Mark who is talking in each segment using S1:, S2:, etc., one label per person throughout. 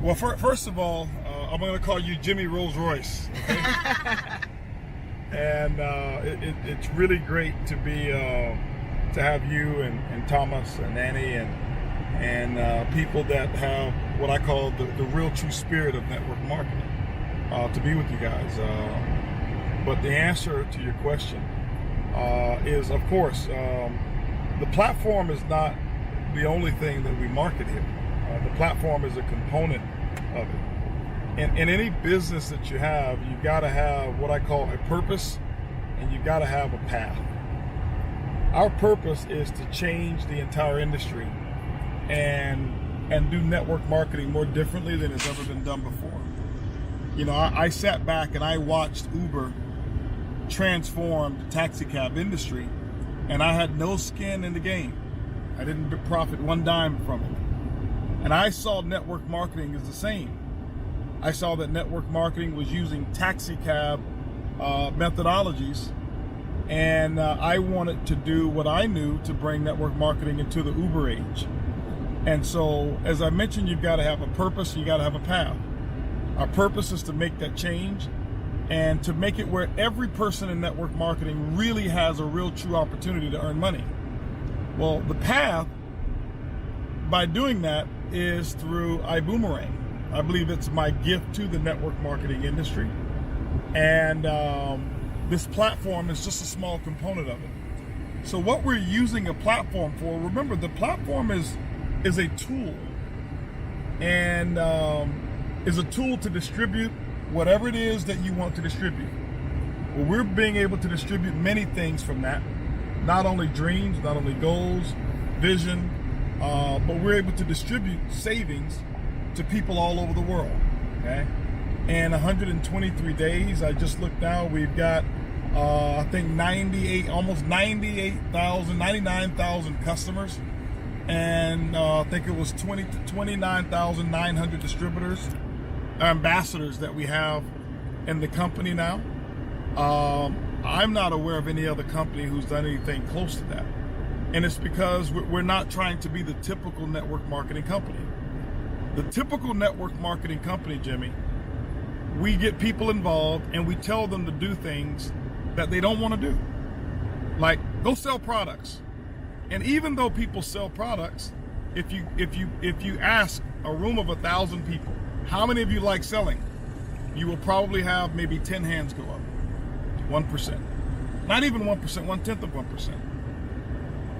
S1: Well, first of all, I'm going to call you Jimmy Rolls Royce. Okay? And it's really great to be to have you and Thomas and Annie and people that have what I call the real true spirit of network marketing to be with you guys. But the answer to your question is, of course, the platform is not the only thing that we market here. The platform is a component of it. In any business that you have, you've got to have what I call a purpose, and you've got to have a path. Our purpose is to change the entire industry and do network marketing more differently than it's ever been done before. You know, I sat back and I watched Uber transform the taxi cab industry, and I had no skin in the game. I didn't profit one dime from it. And I saw network marketing as the same. I saw that network marketing was using taxi cab methodologies, and I wanted to do what I knew to bring network marketing into the Uber age. And so, as I mentioned, you've got to have a purpose, you got to have a path. Our purpose is to make that change and to make it where every person in network marketing really has a real true opportunity to earn money. Well, the path by doing that is through iBuumerang. I believe it's my gift to the network marketing industry. And this platform is just a small component of it. So what we're using a platform for, remember, the platform is a tool, and is a tool to distribute whatever it is that you want to distribute. Well, we're being able to distribute many things from that, not only dreams, not only goals, vision, but we're able to distribute savings to people all over the world. Okay, and 123 days. I just looked now. We've got I think 99,000 customers, and I think it was 29,900 distributors, ambassadors that we have in the company now. I'm not aware of any other company who's done anything close to that. And it's because we're not trying to be the typical network marketing company. The typical network marketing company, Jimmy, we get people involved and we tell them to do things that they don't want to do. Like, go sell products. And even though people sell products, if you ask a room of 1,000 people, how many of you like selling? You will probably have maybe 10 hands go up. 1%. Not even 1%, 1/10 of 1%.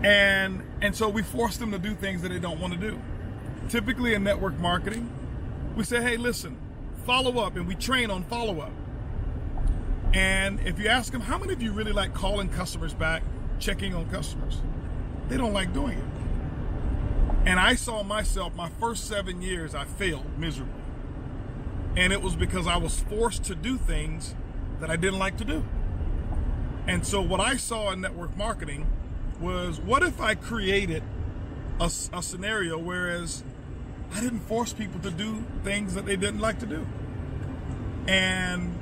S1: And so we force them to do things that they don't want to do. Typically in network marketing, we say, hey, listen, follow up, and we train on follow up. And if you ask them, how many of you really like calling customers back, checking on customers? They don't like doing it. And I saw myself, my first 7 years, I failed miserably. And it was because I was forced to do things that I didn't like to do. And so what I saw in network marketing was, what if I created a scenario whereas I didn't force people to do things that they didn't like to do. And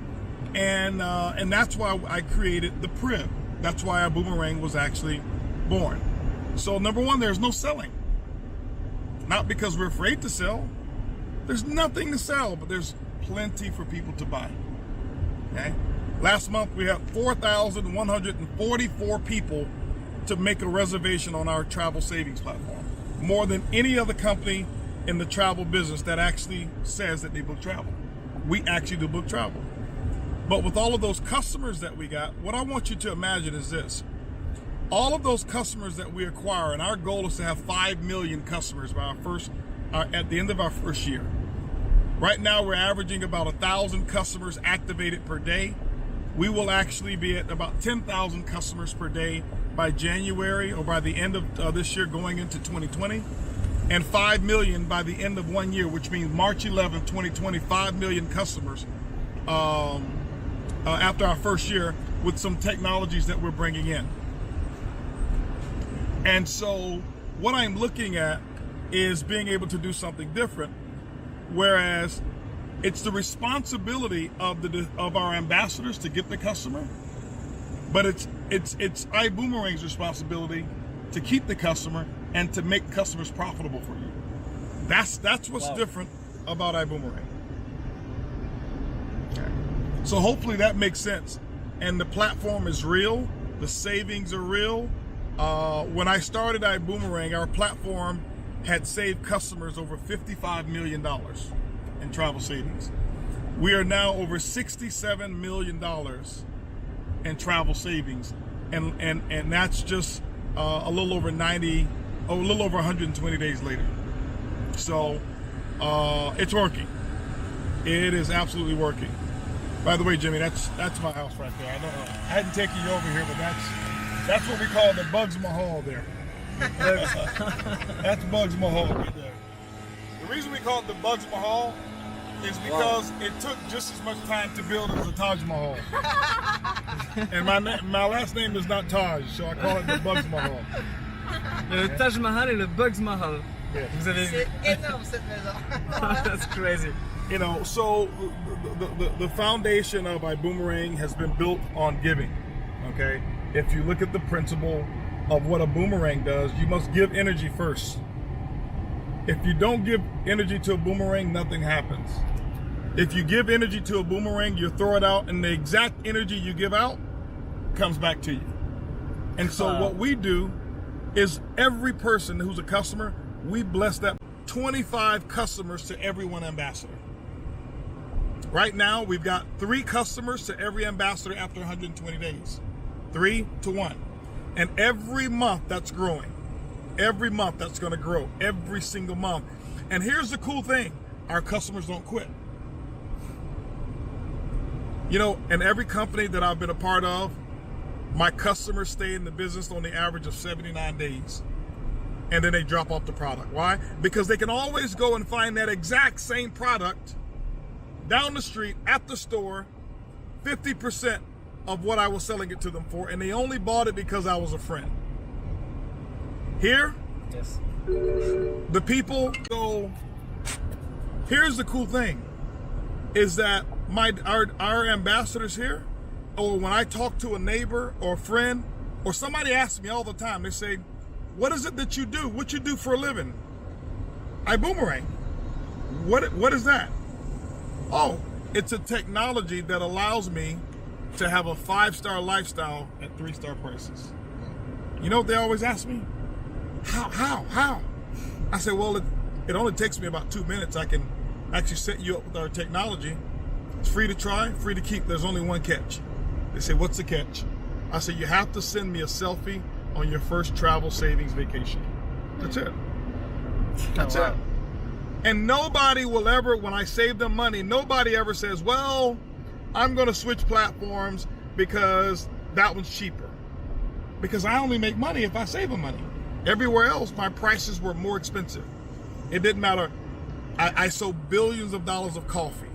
S1: that's why I created the Prib. That's why iBuumerang was actually born. So number one, there's no selling. Not because we're afraid to sell. There's nothing to sell, but there's plenty for people to buy. Okay? Last month we had 4,144 people to make a reservation on our travel savings platform. More than any other company in the travel business that actually says that they book travel. We actually do book travel. But with all of those customers that we got, what I want you to imagine is this. All of those customers that we acquire, and our goal is to have 5 million customers by at the end of our first year. Right now we're averaging about 1,000 customers activated per day. We will actually be at about 10,000 customers per day by January, or by the end of this year going into 2020, and 5 million by the end of 1 year, which means March 11th, 2020, 5 million customers after our first year, with some technologies that we're bringing in. And so what I'm looking at is being able to do something different, whereas it's the responsibility of our ambassadors to get the customer, but it's iBoomerang's responsibility to keep the customer and to make customers profitable for you. That's what's different about iBuumerang. Okay. So hopefully that makes sense. And the platform is real. The savings are real. When I started iBuumerang, our platform had saved customers over $55 million in travel savings. We are now over $67 million in travel savings. And that's just a little over 120 days later. So it's working. It is absolutely working. By the way, Jimmy, that's my house right there. I hadn't taken you over here, but that's what we call the Buggs Mahal there. That's Buggs Mahal right there. The reason we call it the Buggs Mahal is because it took just as much time to build as the Taj Mahal. And my last name is not Taj, so I call it the Buggs Mahal.
S2: Le Taj Mahal et le Buggs Mahal.
S1: Yeah.
S2: Vous avez vu?
S3: C'est énorme cette maison.
S2: That's crazy.
S1: You know, so the foundation of iBuumerang has been built on giving, okay? If you look at the principle of what a boomerang does, you must give energy first. If you don't give energy to a boomerang, nothing happens. If you give energy to a boomerang, you throw it out, and the exact energy you give out comes back to you. And so what we do is every person who's a customer, we bless that 25 customers to every one ambassador. Right now, we've got 3 customers to every ambassador after 120 days. 3 to 1. And every month that's growing. Every month that's going to grow. Every single month. And here's the cool thing. Our customers don't quit. You know, in every company that I've been a part of, my customers stay in the business on the average of 79 days. And then they drop off the product. Why? Because they can always go and find that exact same product down the street at the store, 50% of what I was selling it to them for, and they only bought it because I was a friend. Here,
S2: Yes.
S1: the people go, here's the cool thing, is that our ambassadors here, or when I talk to a neighbor or a friend, or somebody asks me all the time, they say, what is it that you do? What you do for a living? iBuumerang. What is that? Oh, it's a technology that allows me to have a 5-star lifestyle at 3-star prices. You know what they always ask me? How? I say, well, it only takes me about 2 minutes. I can actually set you up with our technology. It's free to try, free to keep. There's only one catch. They say, what's the catch? I say, you have to send me a selfie on your first travel savings vacation. That's it. That's it. And nobody will ever, when I save them money, nobody ever says, well, I'm going to switch platforms because that one's cheaper. Because I only make money if I save them money. Everywhere else, my prices were more expensive. It didn't matter. I sold billions of dollars of coffee.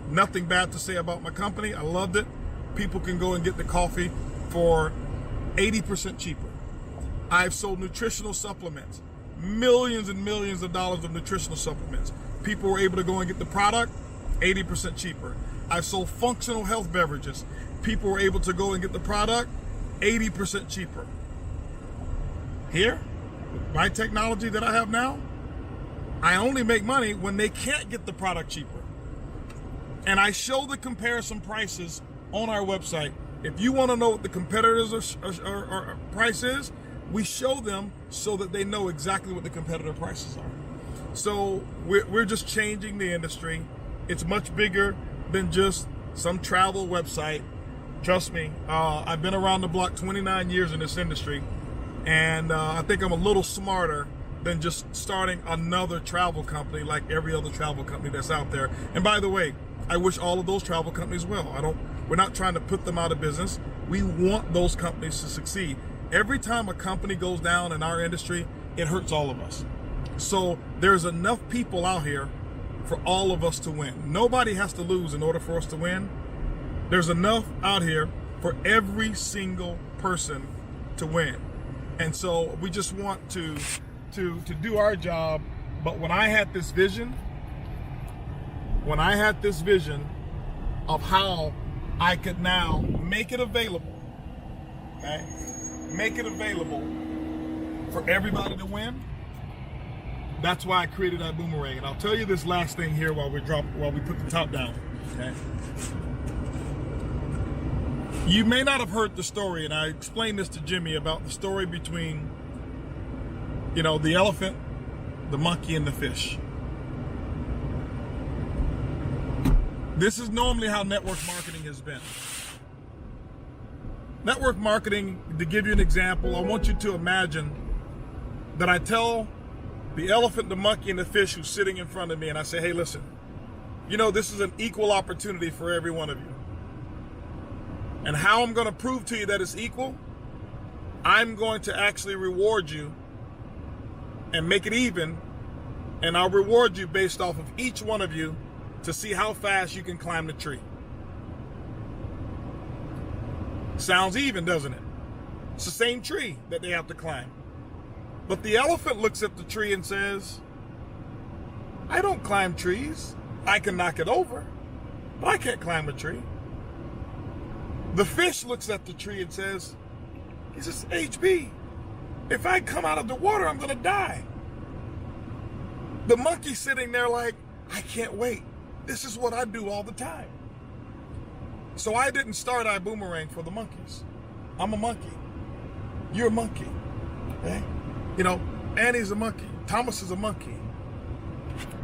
S1: Nothing bad to say about my company. I loved it. People can go and get the coffee for 80% cheaper. I've sold nutritional supplements. Millions and millions of dollars of nutritional supplements. People were able to go and get the product 80% cheaper. I've sold functional health beverages. People were able to go and get the product 80% cheaper. Here, with my technology that I have now, I only make money when they can't get the product cheaper. And I show the comparison prices on our website. If you want to know what the competitors' price is, we show them so that they know exactly what the competitor prices are. So we're just changing the industry. It's much bigger than just some travel website. Trust me, I've been around the block 29 years in this industry, and I think I'm a little smarter than just starting another travel company like every other travel company that's out there. And by the way, I wish all of those travel companies well. We're not trying to put them out of business. We want those companies to succeed. Every time a company goes down in our industry, it hurts all of us. So there's enough people out here for all of us to win. Nobody has to lose in order for us to win. There's enough out here for every single person to win. And so we just want to do our job. But when I had this vision of how I could now make it available, okay? Make it available for everybody to win. That's why I created iBuumerang. And I'll tell you this last thing here while we put the top down. Okay. You may not have heard the story, and I explained this to Jimmy about the story between, you know, the elephant, the monkey, and the fish. This is normally how network marketing has been. Network marketing, to give you an example, I want you to imagine that I tell the elephant, the monkey, and the fish who's sitting in front of me, and I say, hey, listen, you know, this is an equal opportunity for every one of you. And how I'm going to prove to you that it's equal, I'm going to actually reward you and make it even, and I'll reward you based off of each one of you to see how fast you can climb the tree. Sounds even, doesn't it? It's the same tree that they have to climb. But the elephant looks at the tree and says, I don't climb trees. I can knock it over, but I can't climb a tree. The fish looks at the tree and says, he says, HB, if I come out of the water, I'm going to die. The monkey's sitting there like, I can't wait. This is what I do all the time. So I didn't start iBuumerang for the monkeys. I'm a monkey. You're a monkey. Okay? You know, Annie's a monkey. Thomas is a monkey.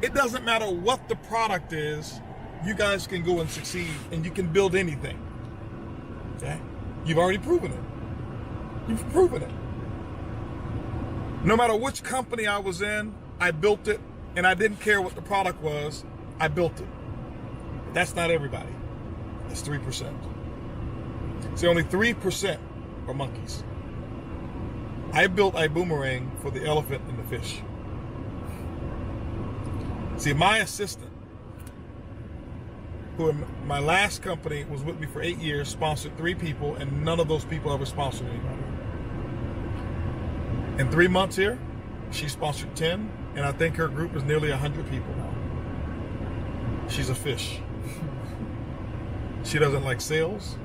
S1: It doesn't matter what the product is, you guys can go and succeed, and you can build anything. Okay? You've already proven it. You've proven it. No matter which company I was in, I built it, and I didn't care what the product was, I built it. That's not everybody. That's 3%. See, only 3% are monkeys. I built iBuumerang for the elephant and the fish. See, my assistant, who in my last company was with me for 8 years, sponsored 3 people, and none of those people ever sponsored anybody. In 3 months here, she sponsored 10, and I think her group is nearly 100 people now. She's a fish. She doesn't like sales.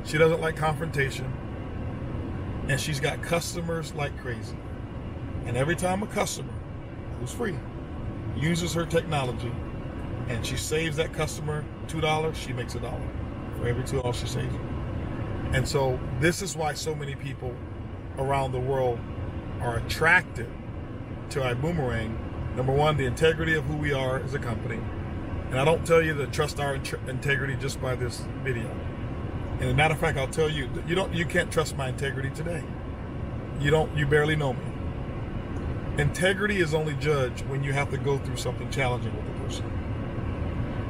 S1: She doesn't like confrontation. And she's got customers like crazy. And every time a customer, who's free, uses her technology, and she saves that customer $2, she makes $1 for every $2 she saves. And so this is why so many people around the world are attracted to iBuumerang. Number one, the integrity of who we are as a company. And I don't tell you to trust our integrity just by this video. And as a matter of fact, I'll tell you, you can't trust my integrity today. You barely know me. Integrity is only judged when you have to go through something challenging with a person.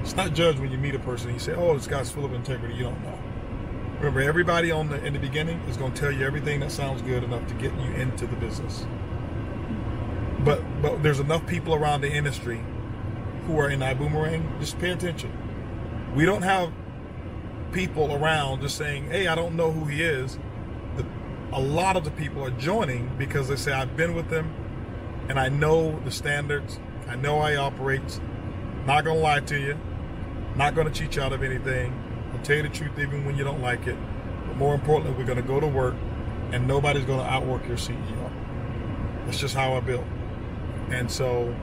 S1: It's not judged when you meet a person and you say, oh, this guy's full of integrity. You don't know. Remember, everybody in the beginning is going to tell you everything that sounds good enough to get you into the business. But there's enough people around the industry who are in iBuumerang. Just pay attention. We don't have people around just saying, hey, I don't know who he is. A lot of the people are joining because they say, I've been with him and I know the standards. I know how he operates. Not going to lie to you. Not going to cheat you out of anything. I'll tell you the truth even when you don't like it. But more importantly, we're going to go to work and nobody's going to outwork your CEO. That's just how I build. And so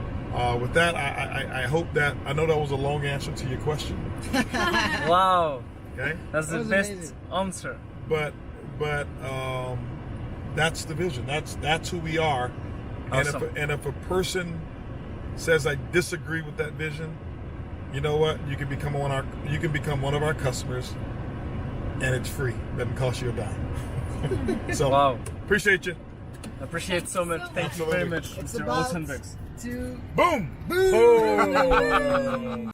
S1: with that, I hope that, I know that was a long answer to your question.
S2: Wow.
S1: Okay?
S2: That's the best answer.
S1: But that's the vision. That's who we are.
S2: Awesome.
S1: And if a person says I disagree with that vision, you know what? You can become one of our customers, and it's free. It doesn't cost you a dime. So
S2: Wow.
S1: appreciate you.
S2: Appreciate so much. Thank you very much,
S3: It's
S2: Mr.
S3: about
S2: Holton Buggs.
S3: to
S1: Boom.
S2: Boom.